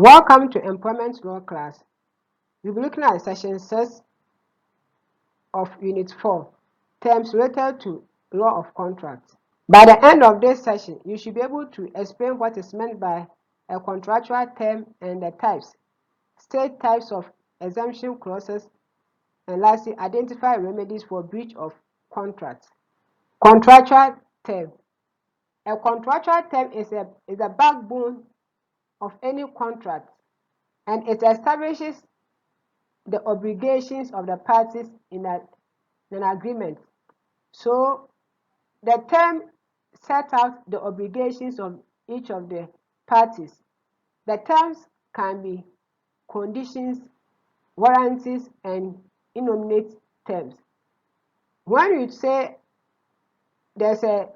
Welcome to Employment Law class. We'll be looking at section 6 of Unit 4, terms related to law of contract. By the end of this session, you should be able to explain what is meant by a contractual term and the types, state types of exemption clauses, and lastly, identify remedies for breach of contract. Contractual term. A contractual term is a backbone of any contract, and it establishes the obligations of the parties in an agreement. So the term sets out the obligations of each of the parties. The terms can be conditions, warranties, and innominate terms. When you say there's a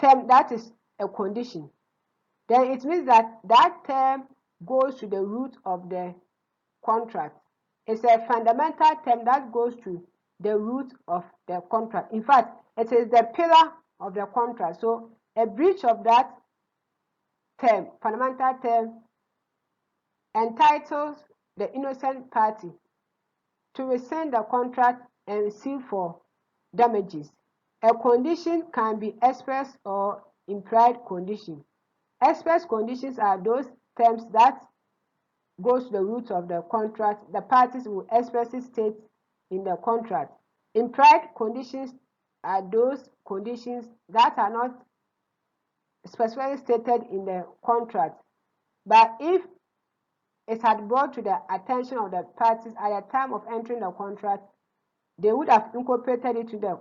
term that is a condition, then it means that that term goes to the root of the contract. It's a fundamental term that goes to the root of the contract. In fact, it is the pillar of the contract. So a breach of that term, fundamental term, entitles the innocent party to rescind the contract and sue for damages. A condition can be express or implied condition. Express conditions are those terms that goes to the root of the contract. The parties will expressly state in the contract. Implied conditions are those conditions that are not specifically stated in the contract, but if it had brought to the attention of the parties at the time of entering the contract, they would have incorporated it to the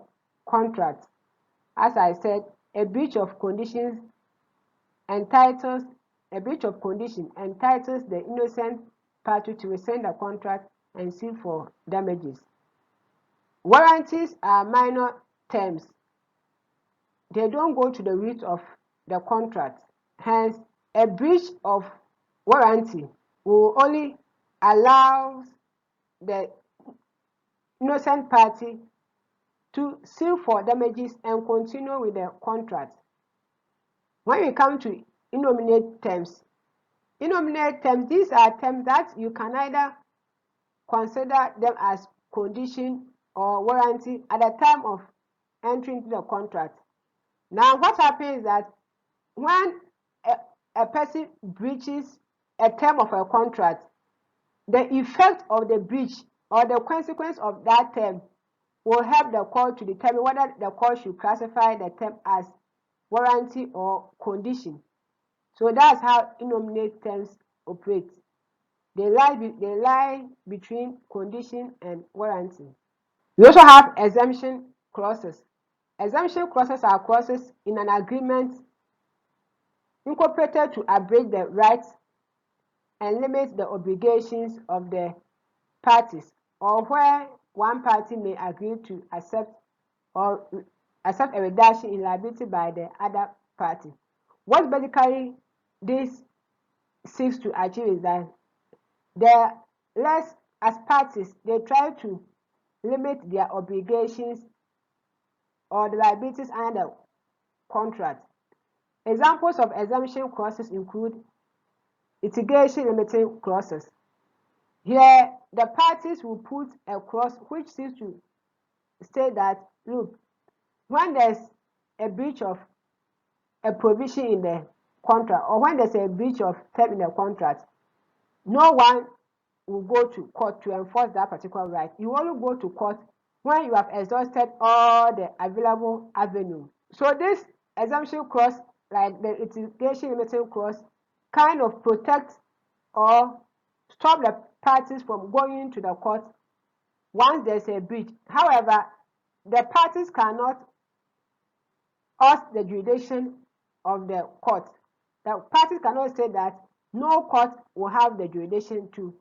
contract. As I said, a breach of conditions entitles the innocent party to rescind the contract and sue for damages. Warranties are minor terms. They don't go to the root of the contract. Hence, a breach of warranty will only allow the innocent party to sue for damages and continue with the contract. When we come to innominate terms, these are terms that you can either consider them as condition or warranty at the time of entering into the contract. Now, what happens is that when a person breaches a term of a contract, the effect of the breach or the consequence of that term will help the court to determine whether the court should classify the term as warranty or condition. So that's how innominate terms operate. They lie between condition and warranty. We also have exemption clauses. Exemption clauses are clauses in an agreement incorporated to abridge the rights and limit the obligations of the parties, or where one party may agree to accept a reduction in liability by the other party. What basically this seeks to achieve is that as parties, they try to limit their obligations or the liabilities under the contract. Examples of exemption clauses include litigation limiting clauses. Here, the parties will put a clause which seeks to state that, look, when there's a breach of a provision in the contract, or when there's a breach of term in the contract, no one will go to court to enforce that particular right. You only go to court when you have exhausted all the available avenues. So this exemption clause, like the litigation limiting clause, kind of protects or stop the parties from going to the court once there's a breach. However, the parties cannot ask the jurisdiction of the court. The parties cannot say that no court will have the jurisdiction to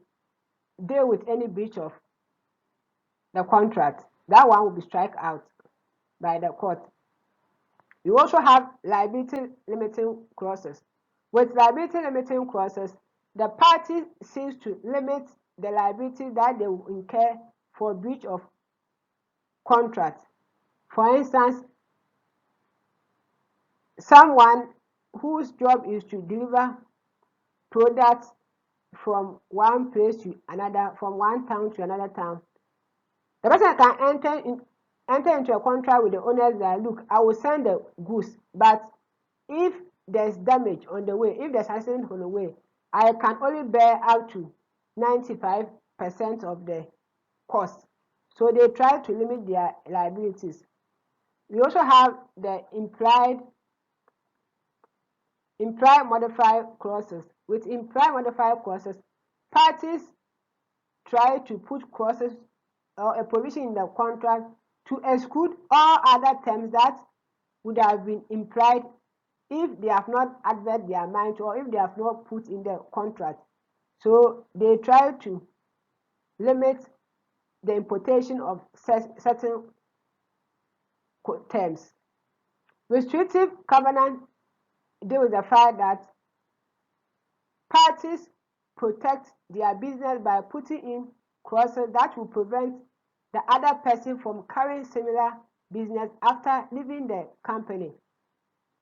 deal with any breach of the contract. That one will be struck out by the court. You also have liability limiting clauses. With liability limiting clauses, the party seeks to limit the liability that they will incur for breach of contract. For instance, someone whose job is to deliver products from one place to another, from one town to another town. The person can enter into a contract with the owners that, look, I will send the goods, but if there's damage on the way, if there's accident on the way, I can only bear up to 95% of the cost. So they try to limit their liabilities. We also have the implied modified clauses. With implied modified clauses, parties try to put clauses or a provision in the contract to exclude all other terms that would have been implied if they have not adverted their mind or if they have not put in the contract. So they try to limit the importation of certain terms. Restrictive covenant deal with the fact that parties protect their business by putting in clauses that will prevent the other person from carrying similar business after leaving the company.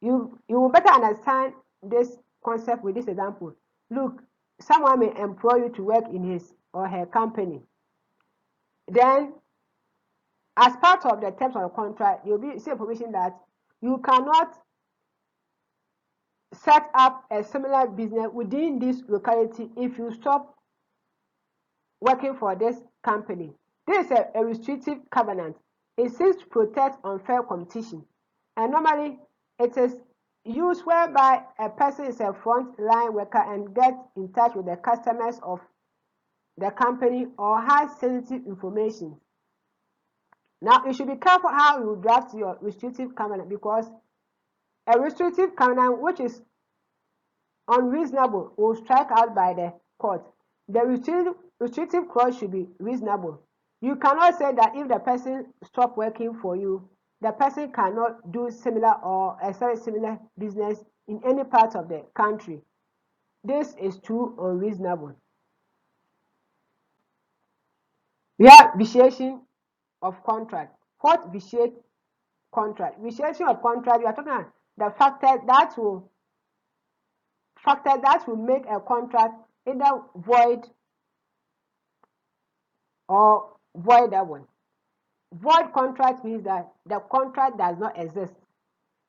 You will better understand this concept with this example. Look, someone may employ you to work in his or her company. Then, as part of the terms of the contract, you'll be see a provision that you cannot set up a similar business within this locality if you stop working for this company. This is a restrictive covenant. It seeks to protect unfair competition, and normally it is used whereby a person is a front-line worker and gets in touch with the customers of the company or has sensitive information. Now, you should be careful how you draft your restrictive covenant, because a restrictive covenant which is unreasonable will strike out by the court. The restrictive clause should be reasonable. You cannot say that if the person stops working for you, the person cannot do similar or a very similar business in any part of the country. This is too unreasonable. We have vitiation of contract. What vitiate contract? Vitiation of contract, we are talking about the factors that will make a contract either void or voidable. Void contract means that the contract does not exist.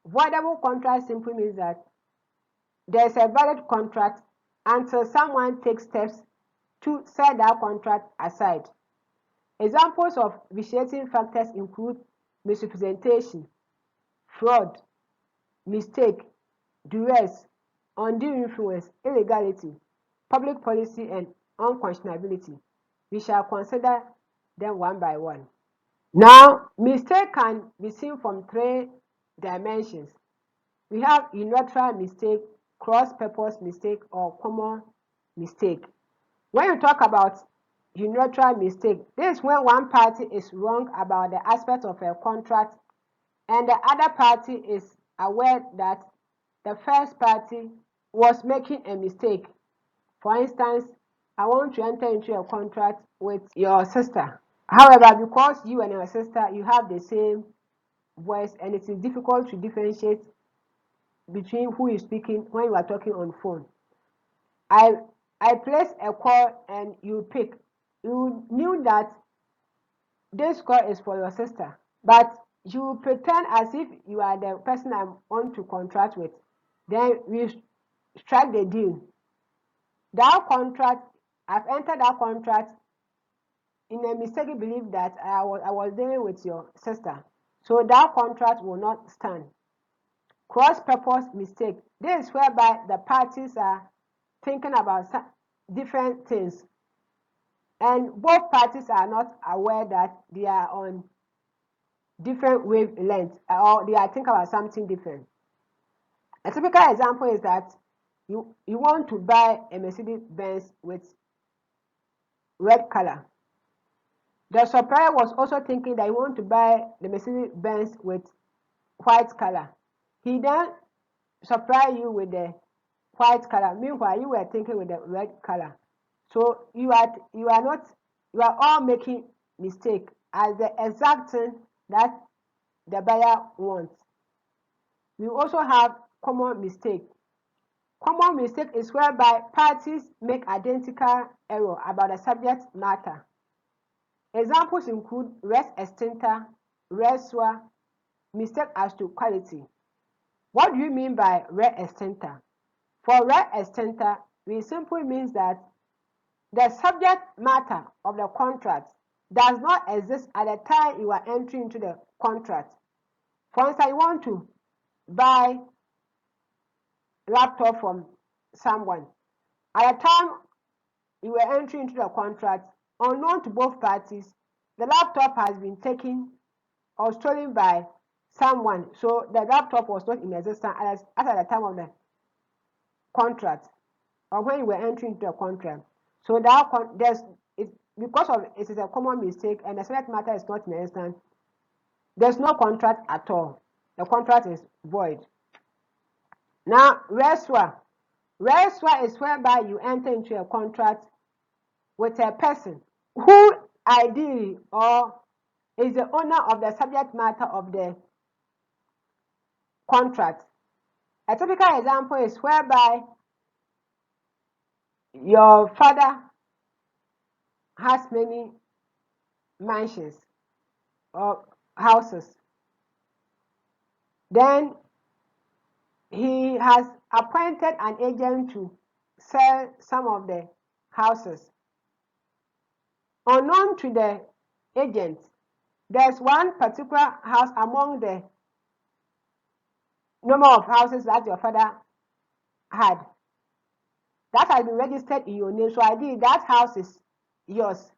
Voidable contract simply means that there is a valid contract until someone takes steps to set that contract aside. Examples of vitiating factors include misrepresentation, fraud, mistake, duress, undue influence, illegality, public policy, and unconscionability. We shall consider them one by one. Now, mistake can be seen from three dimensions. We have unilateral mistake, cross-purpose mistake, or common mistake. When you talk about unilateral mistake, this is when one party is wrong about the aspect of a contract and the other party is aware that the first party was making a mistake. For instance, I want to enter into a contract with your sister. However, because you and your sister, you have the same voice and it is difficult to differentiate between who is speaking when you are talking on phone. I place a call and you pick. You knew that this call is for your sister, but you pretend as if you are the person I want to contract with. Then we strike the deal. That contract, I've entered that contract in a mistaken belief that I was dealing with your sister. So that contract will not stand. Cross-purpose mistake. This is whereby the parties are thinking about different things, and both parties are not aware that they are on different wavelengths or they are thinking about something different. A typical example is that you want to buy a Mercedes-Benz with red color. The supplier was also thinking that you want to buy the Mercedes-Benz with white color. He then supply you with the white color. Meanwhile, you were thinking with the red color. So you are all making mistake as the exact thing that the buyer wants. We also have common mistake. Common mistake is whereby parties make identical error about the subject matter. Examples include res extenta, res sua, mistake as to quality. What do you mean by res extenta? For res extenta, it simply means that the subject matter of the contract does not exist at the time you are entering into the contract. For instance, you want to buy laptop from someone. At the time you were entering into the contract, unknown to both parties, the laptop has been taken or stolen by someone. So the laptop was not in existence at the time of the contract or when you were entering into the contract. So that because of it is a common mistake and the subject matter is not in existence, there's no contract at all. The contract is void. Now, res sua. Res sua is whereby you enter into a contract with a person who ideally or is the owner of the subject matter of the contract. A typical example is whereby your father has many mansions or houses. Then he has appointed an agent to sell some of the houses. Unknown to the agent, there's one particular house among the number of houses that your father had that has been registered in your name. So ideally, that house is yours.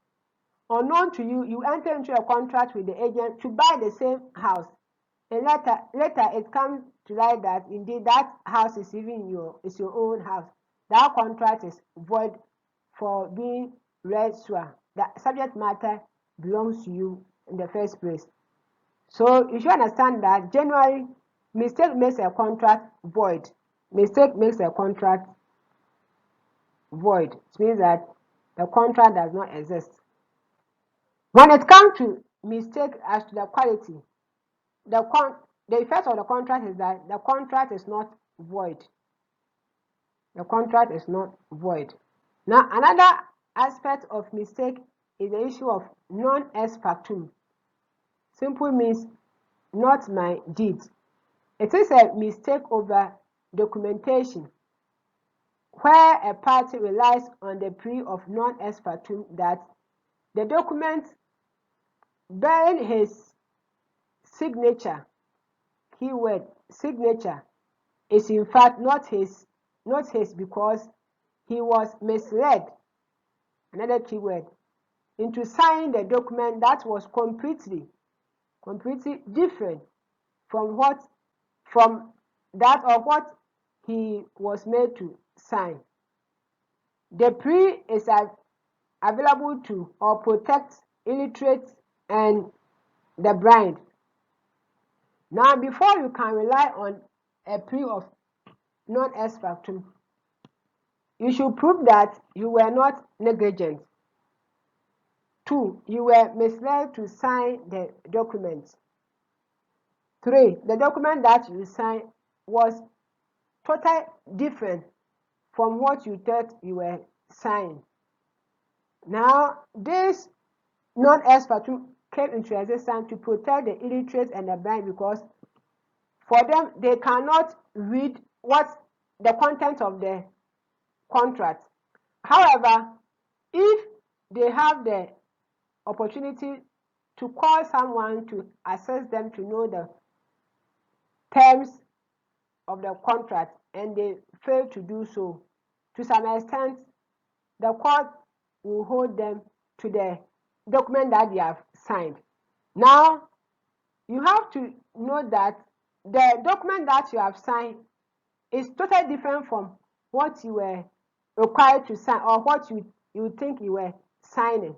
Unknown to you, you enter into a contract with the agent to buy the same house. And later it comes to light that indeed that house is even your own house. That contract is void for being res sua. The subject matter belongs to you in the first place. So you should understand that generally mistake makes a contract void. Mistake makes a contract void. It means that the contract does not exist. When it comes to mistake as to the quality, the effect of the contract is that the contract is not void. The contract is not void. Now, another aspect of mistake is the issue of non ex factum. Simply means not my deed. It is a mistake over documentation where a party relies on the plea of non ex factum that the document bearing his signature, keyword signature, is in fact not his because he was misled, another keyword, into signing the document that was completely different from that of what he was made to sign. The plea is available to or protect illiterates and the blind. Now, before you can rely on a plea of non ex factum, you should prove that you were not negligent. 2, you were misled to sign the document. 3, the document that you signed was totally different from what you thought you were signing. Now, this non ex factum came into existence to protect the illiterate and the blind because for them, they cannot read what the content of the contract. However, if they have the opportunity to call someone to assess them to know the terms of the contract and they fail to do so, to some extent, the court will hold them to the document that they have signed. Now, you have to know that the document that you have signed is totally different from what you were required to sign or what you think you were signing.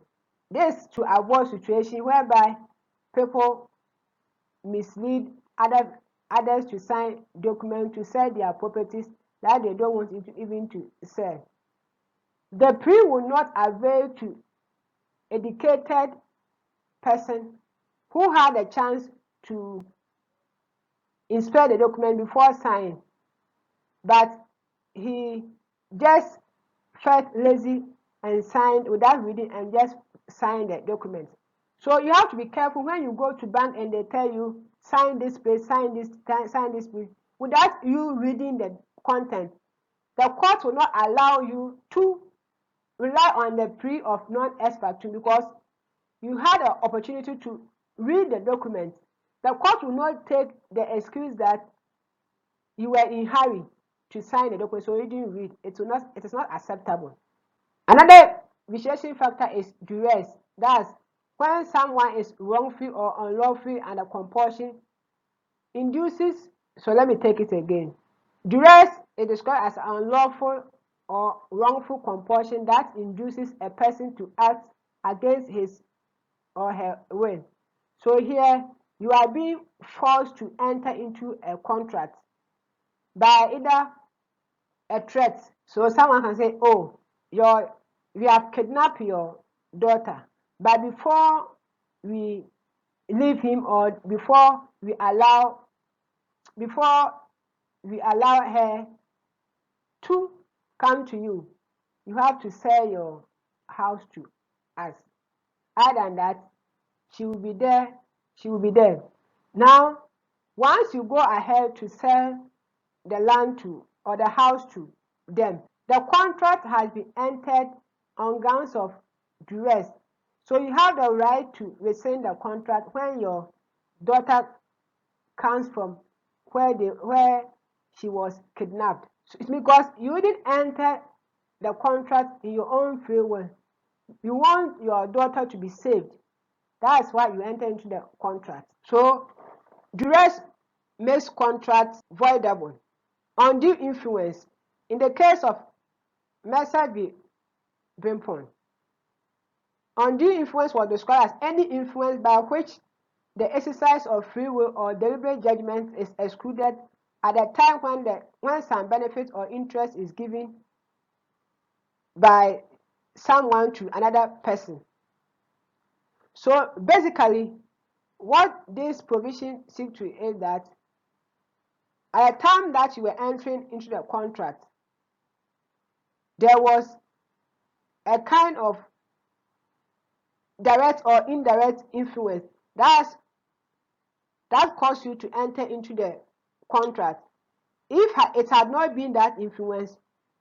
This to avoid situation whereby people mislead others to sign documents to sell their properties that they don't want even to sell. The plea will not avail to educated person who had a chance to inspect the document before signing. But he just felt lazy and signed without reading and just signed the document. So you have to be careful when you go to bank and they tell you sign this page, sign this page, without you reading the content. The court will not allow you to rely on the plea of non-expertise because you had an opportunity to read the document. The court will not take the excuse that you were in hurry to sign the document, so you didn't read. It is not acceptable. Another vitiation factor is duress. That's when someone is wrongful or unlawful under compulsion, induces. So let me take it again. Duress is described as unlawful or wrongful compulsion that induces a person to act against his or her will. So here you are being forced to enter into a contract by either a threat. So someone can say, oh, we have kidnapped your daughter, but before we leave him or before we allow her to come to you, you have to sell your house to us. Other than that, she will be there. Now, once you go ahead to sell the land to or the house to them, the contract has been entered on grounds of duress. So you have the right to rescind the contract when your daughter comes from where she was kidnapped. So it's because you didn't enter the contract in your own free will. You want your daughter to be saved. That's why you enter into the contract. So duress makes contracts voidable. Undue influence. In the case of Mercer v. Brimpton, undue influence was described as any influence by which the exercise of free will or deliberate judgment is excluded at the time when some benefit or interest is given by someone to another person. So basically, what this provision seeks to is that at the time that you were entering into the contract, there was a kind of direct or indirect influence that caused you to enter into the contract. If it had not been that influence,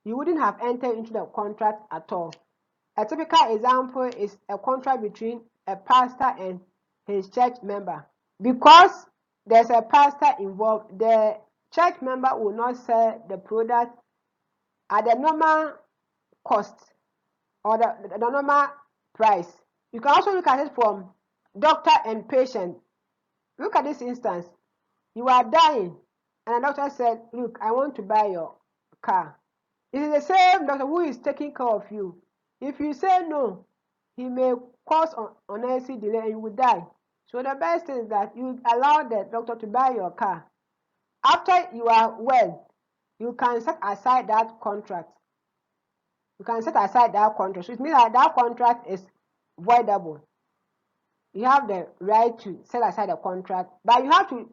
you wouldn't have entered into the contract at all. A typical example is a contract between a pastor and his church member. Because there's a pastor involved, the church member will not sell the product at the normal cost or the normal price. You can also look at it from doctor and patient. Look at this instance. You are dying, and the doctor said, look, I want to buy your car. It is the same doctor who is taking care of you. If you say no, he may cause unnecessary delay and you will die. So the best thing is that you allow the doctor to buy your car. After you are well, you can set aside that contract. So it means that that contract is voidable. You have the right to set aside the contract, but you have to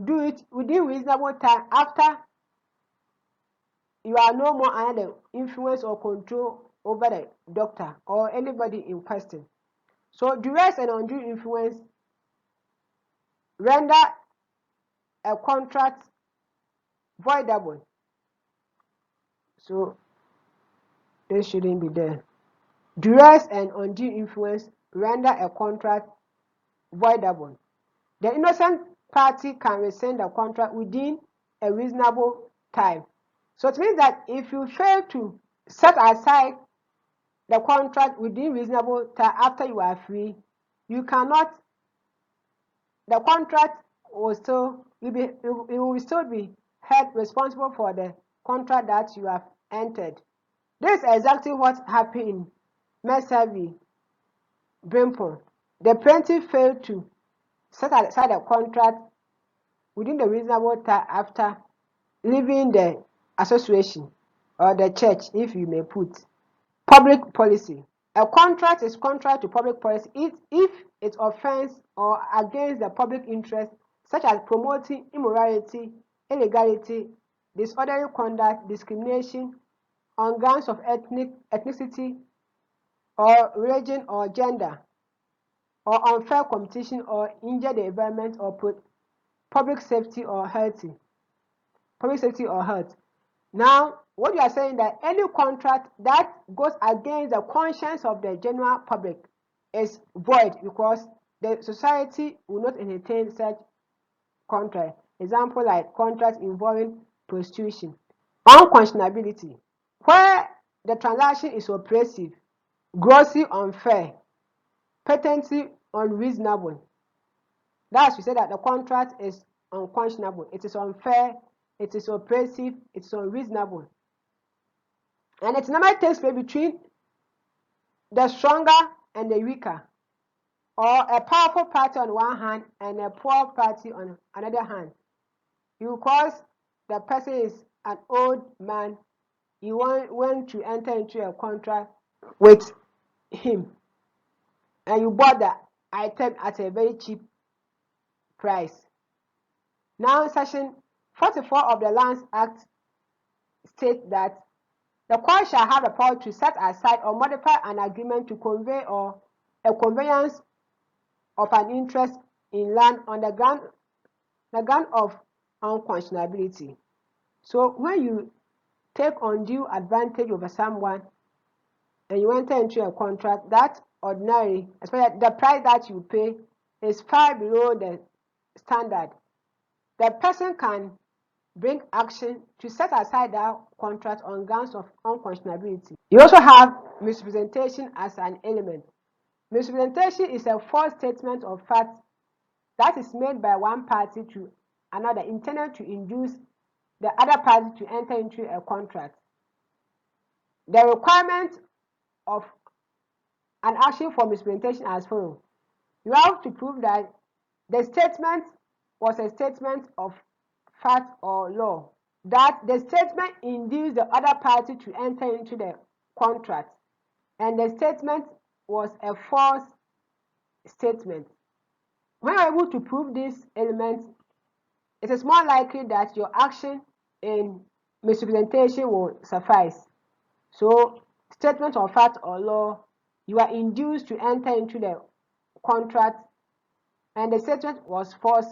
do it within reasonable time after you are no more under the influence or control over the doctor or anybody in question. So duress and undue influence render a contract voidable. So this shouldn't be there. Duress and undue influence render a contract voidable. The innocent party can rescind the contract within a reasonable time. So it means that if you fail to set aside the contract within reasonable time after you are free, you cannot. The contract will still be held responsible for the contract that you have entered. This is exactly what happened in Mercer v. Brimpton. The plaintiff failed to set aside a contract within the reasonable time after leaving the association or the church, if you may put. Public policy. A contract is contrary to public policy if it offends or against the public interest, such as promoting immorality, illegality, disorderly conduct, discrimination on grounds of ethnicity or religion or gender, or unfair competition, or injure the environment, or public safety or health. Now, what you are saying that any contract that goes against the conscience of the general public is void because the society will not entertain such contract. Example like contracts involving prostitution. Unconscionability, where the transaction is oppressive, grossly unfair, patently unreasonable. Thus, we say that the contract is unconscionable. It is unfair, it is oppressive, it is unreasonable. And it normally takes place between the stronger and the weaker, or a powerful party on one hand and a poor party on another hand. Because the person is an old man, you want to enter into a contract with him, and you bought the item at a very cheap price. Now, Section 44 of the Lands Act states that the court shall have the power to set aside or modify an agreement to convey or a conveyance of an interest in land on the ground of unconscionability. So when you take undue advantage over someone and you enter into a contract, that ordinary, especially the price that you pay, is far below the standard, the person can bring action to set aside that contract on grounds of unconscionability. You also have misrepresentation as an element. Misrepresentation is a false statement of fact that is made by one party to another, intended to induce the other party to enter into a contract. The requirement of an action for misrepresentation as follows. You have to prove that the statement was a statement of fact or law, that the statement induced the other party to enter into the contract, and the statement was a false statement. When you're able to prove these elements, it is more likely that your action in misrepresentation will suffice. So, statement of fact or law, you are induced to enter into the contract, and the statement was false.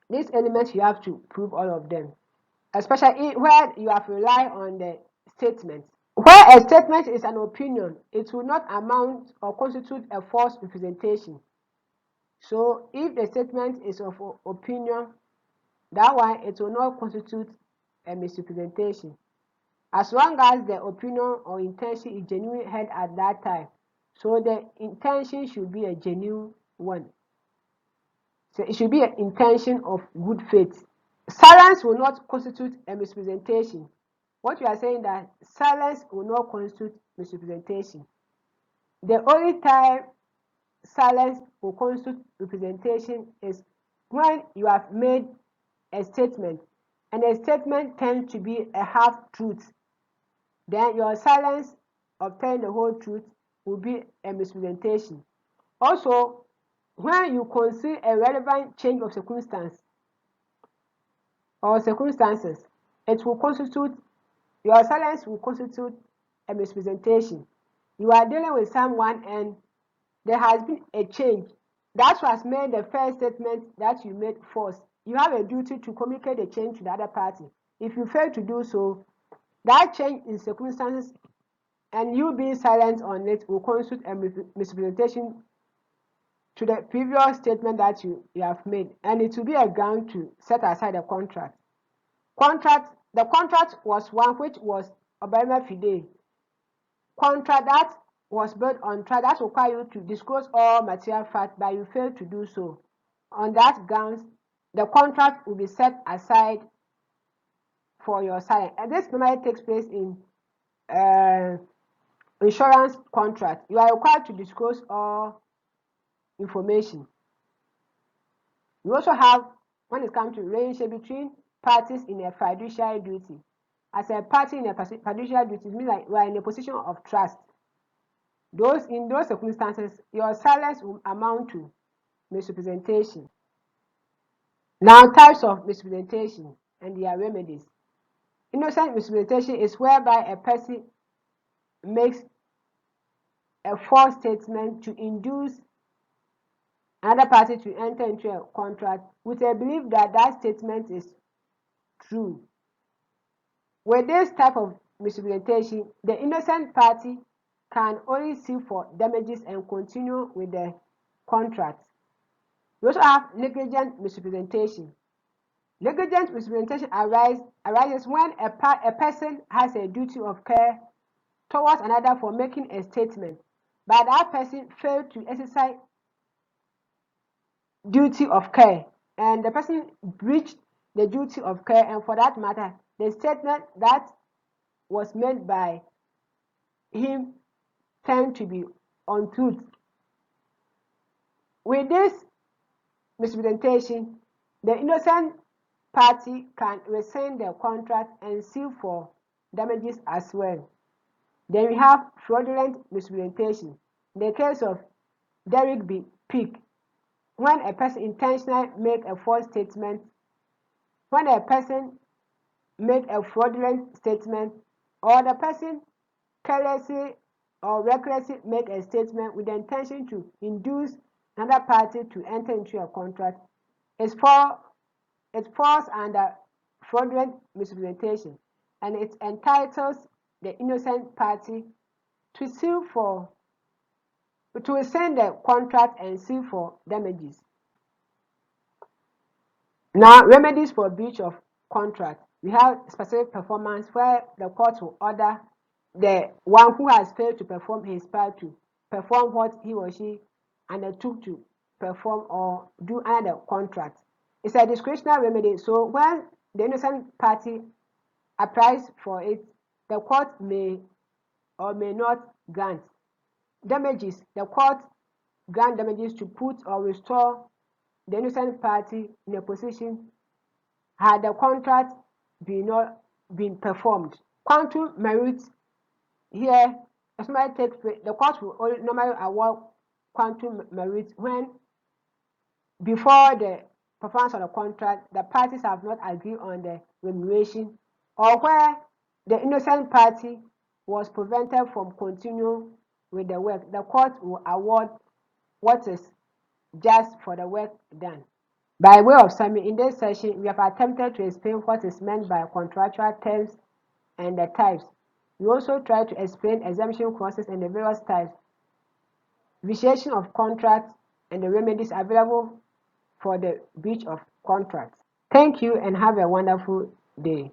These elements, you have to prove all of them, especially where you have relied on the statement. Where a statement is an opinion, it will not amount or constitute a false representation. So if the statement is of opinion, that one, it will not constitute a misrepresentation, as long as the opinion or intention is genuinely held at that time. So the intention should be a genuine one. So it should be an intention of good faith. Silence will not constitute a misrepresentation. What you are saying that silence will not constitute misrepresentation. The only time silence will constitute representation is when you have made a statement and the statement tends to be a half-truth. Then your silence of telling the whole truth will be a misrepresentation. Also, when you conceal a relevant change of circumstance or circumstances, it will constitute, your silence will constitute a misrepresentation. You are dealing with someone and there has been a change that was made the first statement that you made false. You have a duty to communicate the change to the other party. If you fail to do so, that change in circumstances and you being silent on it will constitute a misrepresentation to the previous statement that you have made, and it will be a ground to set aside a contract. The contract was one which was oberima fide. Contract that was built on trust that require you to disclose all material facts, but you failed to do so. On that grounds, the contract will be set aside for your silence. And this normally takes place in insurance contract. You are required to disclose all information. You also have, when it comes to relationship between parties in a fiduciary duty. As a party in a fiduciary duty, it means like you are in a position of trust. In those circumstances, your silence will amount to misrepresentation. Now, types of misrepresentation and their remedies. Innocent misrepresentation is whereby a person makes a false statement to induce another party to enter into a contract with a belief that that statement is true. With this type of misrepresentation, the innocent party can only sue for damages and continue with the contract. We also have negligent misrepresentation. Negligent misrepresentation arises when a person has a duty of care towards another for making a statement, but that person failed to exercise duty of care, and the person breached the duty of care, and for that matter, the statement that was made by him turned to be untruth. With this misrepresentation, the innocent party can rescind the contract and sue for damages as well. Then we have fraudulent misrepresentation. In the case of Derrick B. Peak, when a person intentionally make a false statement, when a person make a fraudulent statement, or the person carelessly or recklessly make a statement with the intention to induce another party to enter into a contract, it falls under fraudulent misrepresentation, and it entitles the innocent party to sue for to rescind the contract and sue for damages. Now, remedies for breach of contract. We have specific performance where the court will order the one who has failed to perform his part to perform what he or she undertook to perform or do under the contract. It's a discretionary remedy, so when the innocent party applies for it, the court may or may not grant. Damages. The court grant damages to put or restore the innocent party in a position had the contract been performed. Quantum merit here, as might take place, the court will normally award quantum merit when before the performance of the contract, the parties have not agreed on the remuneration, or where the innocent party was prevented from continuing with the work. The court will award what is just for the work done. By way of summary, in this session, we have attempted to explain what is meant by contractual terms and the types. We also try to explain exemption clauses and the various types, vitiation of contracts, and the remedies available for the breach of contracts. Thank you and have a wonderful day.